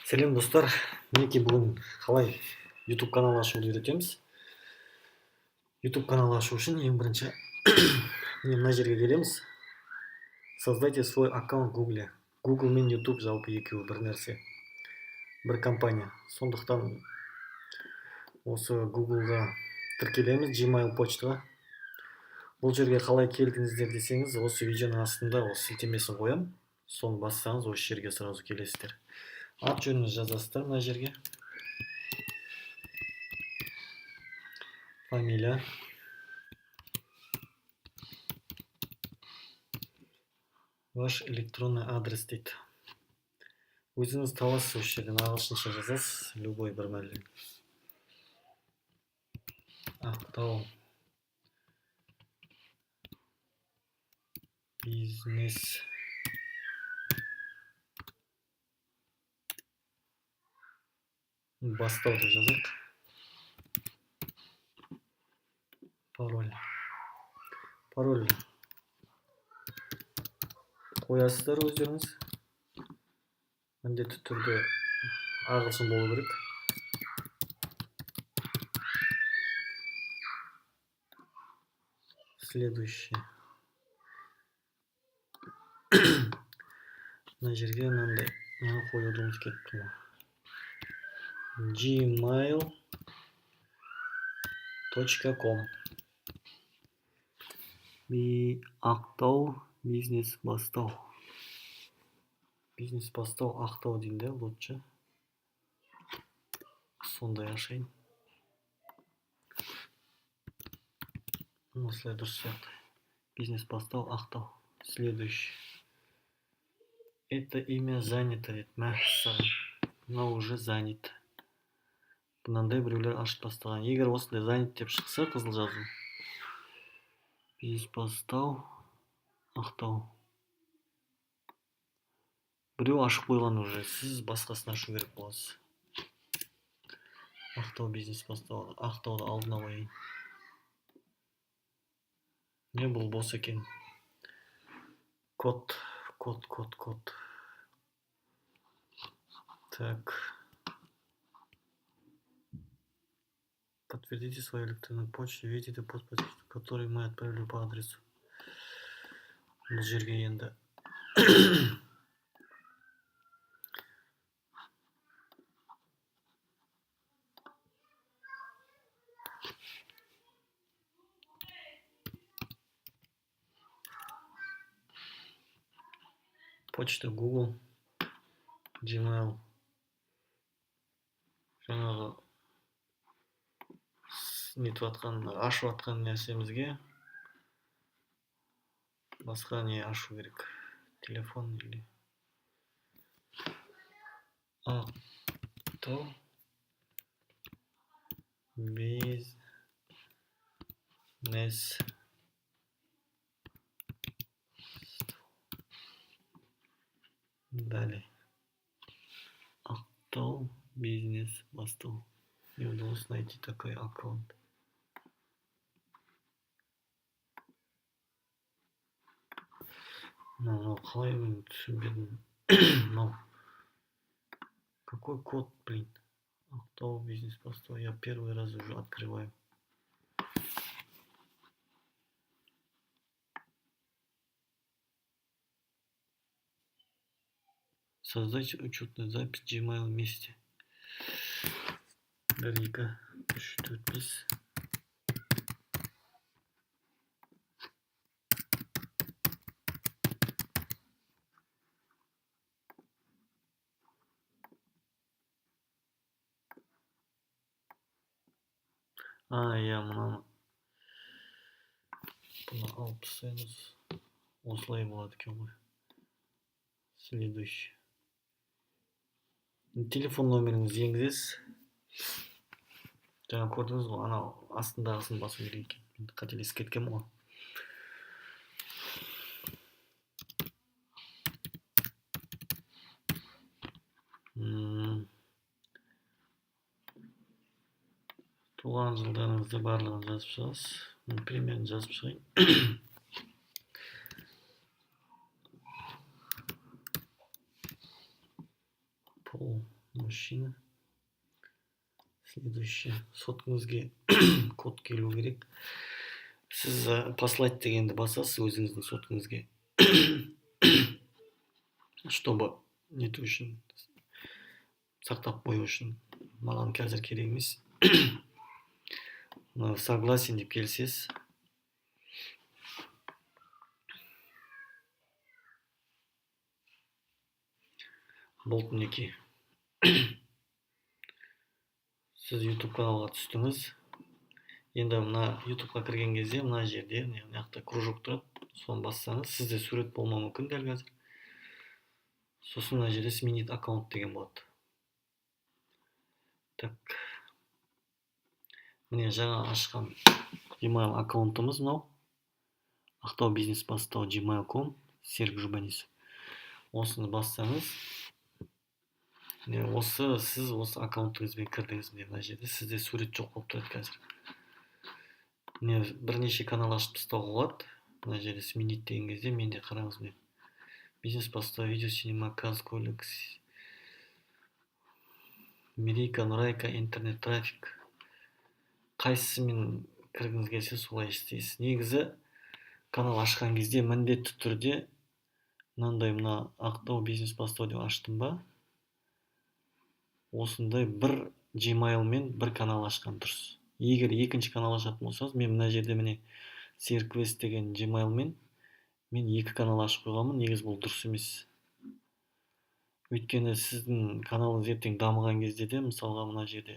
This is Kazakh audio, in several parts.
Сәлем достар, мінекей бүгін қалай YouTube канал ашуды үйретеміз. YouTube канал ашу үшін ең бірінші мына жерге келеміз. Создайте свой аккаунт Google. Google мен YouTube жалпы екеуі бір нәрсе, бір компания. Сондықтан осы Google-ға тіркелеміз, Gmail почтаға. Бұл жерге қалай келдіңіздер десеңіз, осы видеоның астында осы сілтемесін қоямын. Соны бассаңыз осы жерге сразу келесіздер. Ат жөніңізді жазасыздар мына жерге. Фамилия. Ваш электронный адрес дейді. Өзіңіз табасыз осы жерден, ағылшынша жазасыз, любой бір мәлім. Ақтау бизнес бастау деп жазайық. Пароль қоясыздар өздеріңіз. Міндетті түрде ағылшын болу керек. Следующий. Мына жерге мынандай нені қоюды ұмытып кеттім. gmail.com Ақтау бизнес бастау. Бизнес бастау Ақтау дейін де лучше. Сондай ашайын. Осылай дұрыс сияқты. Бизнес бастау Ақтау. Следующий. Это имя занято дейді. Мәссаған. Мынау уже занят. Мынандай біреулер ашып тастаған. Егер осындай занят деп шықса қызыл жазу. Бизнес бастау Ақтау. Біреу ашып қойған уже. Сіз басқасын ашу керек боласыз. Ақтау бизнес бастау. Ақтауды алдына қойайын. Не бұл бос екен. Код. Так. Подтвердите свою электронную почту, введите подпись, который мы отправили по адресу. Бұл жерге енді. Почта Google, Gmail. Жаңағы ашып атқан нәрсемізге басқа не ашу керек? Телефон или Ақтау бизнес. Далее. Ақтау бизнес бастау. Не удалось найти такой аккаунт. Ну, қалай мен түсінбедім. Ну, какой код, блин? Ақтау бизнес бастау. Я первый раз уже открываю. Создайте учетную запись Gmail вместе. 1, 2, 3, 4, 5. Я мынаны алып тастаймыз. Осылай болады екен ғой. Следующий. Телефон номеріңізді енгізесіз. Жаңа көрдіңіз ғой, анау астындағысын басу керек екен. Мен қателесіп кеткенмін ғой. Туған жылдарыңызды барлығын жазып шығасыз. Примерно жазып шығайын. Пол мужчина. Следующее. Соткаңызге код келу керек. Сіз послать дегенді басасыз өзіңіздің соткаңызге. Чтобы нету үшін, сақтап қою үшін. Маған қазір керек емес. Согласен деп келсіз. Болды мінекей. Сіз YouTube каналға түстіңіз. Енді мына YouTubeға кірген кезде мына жерде мына кружок тұрады. Соны бассаңыз, сізде сурет болмауы мүмкін дәл қазір. Сосын мына жерде сменить аккаунт деген болады. Так. Міне жаңа ашқан Gmail аккаунтымыз мынау. Ақтау бизнес бастау gmail.com Серік Жұбанисов. Осыны бассаңыз, сіз осы аккаунтыңызбен кірдіңіз. Мына жерде сізде сурет жоқ болып тұрады қазір. Бірнеше канал ашып тастауға болады. Мына жерде сменить деген кезде менде қараңыз. Бизнес бастау, видео, синема, каз, көлік, Мерейка, Нұрайка, интернет, трафик. Қайсысымен кіргіңіз келсе солай істейсіз. Негізі канал ашқан кезде міндетті түрде мынандай мына Ақтау бизнес бастау деп аштым ба? Осындай бір Gmail мен бір канал ашқан дұрыс. Егер екінші канал ашатын болсаңыз, мен мына жерде міне Серквест деген Gmail мен екі канал ашып қойғанмын. Негіз бұл дұрыс емес. Өйткені сіздің каналыңыз ертең дамыған кезде де, мысалға мына жерде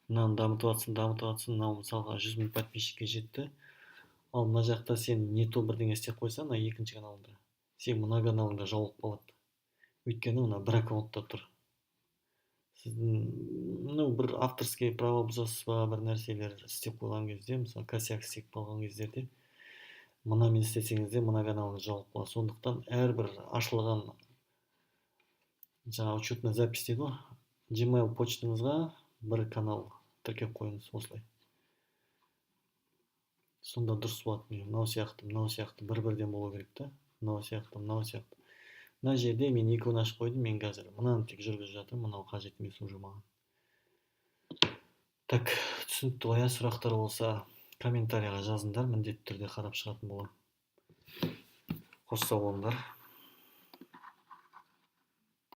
мынаны дамытып атсын, мынау мысалға 100.000 подписчикке жетті. Ал мына жақта сен нету бірдеңе істеп қойсаң, мына екінші каналында, сен мына каналыңда жауып қалады. Өйткені мына бір аккаунтта тұр. Сіздің бір авторский право бұзасыз ба, бір нәрселер істеп қойған кезде, мысалы косяк істеп қалған кездерде, мынамен істесеңіз де мына каналыңыз жауып қалады. Сондықтан әрбір ашылған жаңа учетная запись дейді ғой, Gmail почтаңызға бір канал тіркеп қойыңыз осылай. Сонда дұрыс болады. Мынау сияқты бір-бірден болу керек та. Мынау сияқты. Мына жерде мен екеуін ашып қойдым. Мен қазір мынаны тек жүргізіп жатырмын. Мынау қажет емес уже маған. Так, түсінікті ғой. Сұрақтар болса комментарийға жазыңдар. Міндетті түрде қарап шығатын боламын. Қош сау болыңдар.